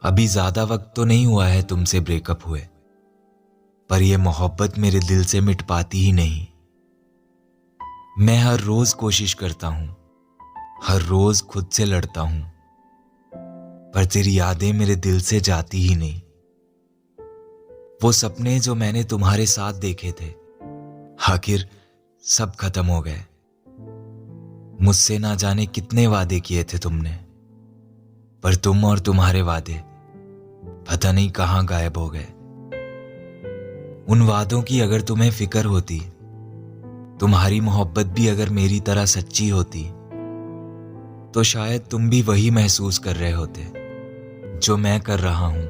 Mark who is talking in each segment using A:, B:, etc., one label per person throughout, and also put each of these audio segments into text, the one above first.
A: अभी ज्यादा वक्त तो नहीं हुआ है तुमसे ब्रेकअप हुए, पर यह मोहब्बत मेरे दिल से मिट पाती ही नहीं। मैं हर रोज कोशिश करता हूं, हर रोज खुद से लड़ता हूं, पर तेरी यादें मेरे दिल से जाती ही नहीं। वो सपने जो मैंने तुम्हारे साथ देखे थे, आखिर सब खत्म हो गए। मुझसे ना जाने कितने वादे किए थे तुमने, पर तुम और तुम्हारे वादे पता नहीं कहां गायब हो गए। उन वादों की अगर तुम्हें फिक्र होती, तुम्हारी मोहब्बत भी अगर मेरी तरह सच्ची होती, तो शायद तुम भी वही महसूस कर रहे होते जो मैं कर रहा हूं।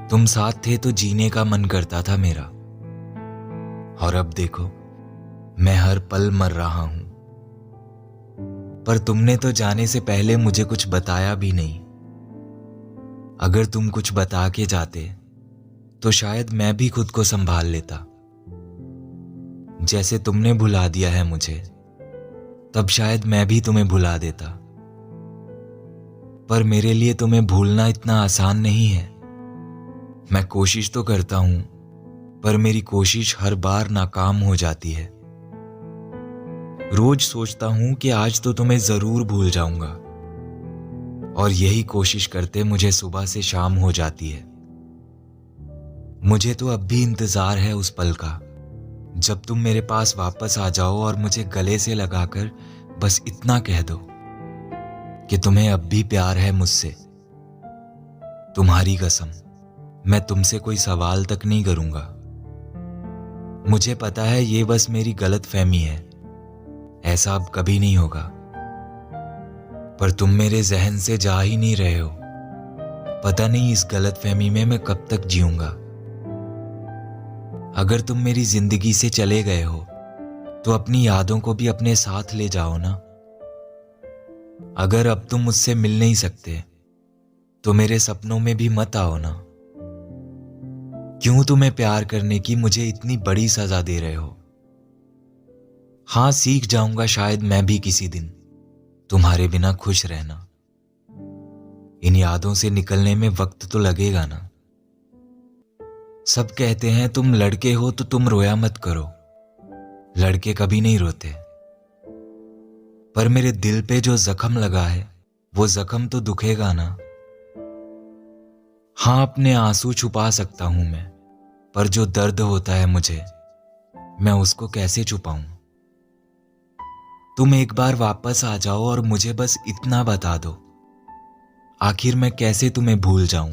A: तुम साथ थे तो जीने का मन करता था मेरा, और अब देखो मैं हर पल मर रहा हूं। पर तुमने तो जाने से पहले मुझे कुछ बताया भी नहीं। अगर तुम कुछ बता के जाते तो शायद मैं भी खुद को संभाल लेता। जैसे तुमने भुला दिया है मुझे, तब शायद मैं भी तुम्हें भुला देता। पर मेरे लिए तुम्हें भूलना इतना आसान नहीं है। मैं कोशिश तो करता हूं, पर मेरी कोशिश हर बार नाकाम हो जाती है। रोज सोचता हूं कि आज तो तुम्हें जरूर भूल जाऊंगा, और यही कोशिश करते मुझे सुबह से शाम हो जाती है। मुझे तो अब भी इंतजार है उस पल का, जब तुम मेरे पास वापस आ जाओ और मुझे गले से लगाकर बस इतना कह दो कि तुम्हें अब भी प्यार है मुझसे। तुम्हारी कसम, मैं तुमसे कोई सवाल तक नहीं करूंगा। मुझे पता है ये बस मेरी गलत फहमी है, ऐसा अब कभी नहीं होगा। पर तुम मेरे जहन से जा ही नहीं रहे हो। पता नहीं इस गलत फहमी में मैं कब तक जीऊंगा। अगर तुम मेरी जिंदगी से चले गए हो तो अपनी यादों को भी अपने साथ ले जाओ ना। अगर अब तुम मुझसे मिल नहीं सकते तो मेरे सपनों में भी मत आओ ना। क्यों तुम्हें प्यार करने की मुझे इतनी बड़ी सजा दे रहे हो? हाँ, सीख जाऊंगा शायद मैं भी किसी दिन तुम्हारे बिना खुश रहना। इन यादों से निकलने में वक्त तो लगेगा ना। सब कहते हैं तुम लड़के हो तो तुम रोया मत करो। लड़के कभी नहीं रोते। पर मेरे दिल पे जो जख्म लगा है, वो जख्म तो दुखेगा ना। हाँ, अपने आंसू छुपा सकता हूं मैं, पर जो दर्द होता है मुझे, मैं उसको कैसे छुपाऊं? तुम एक बार वापस आ जाओ और मुझे बस इतना बता दो, आखिर मैं कैसे तुम्हें भूल जाऊं?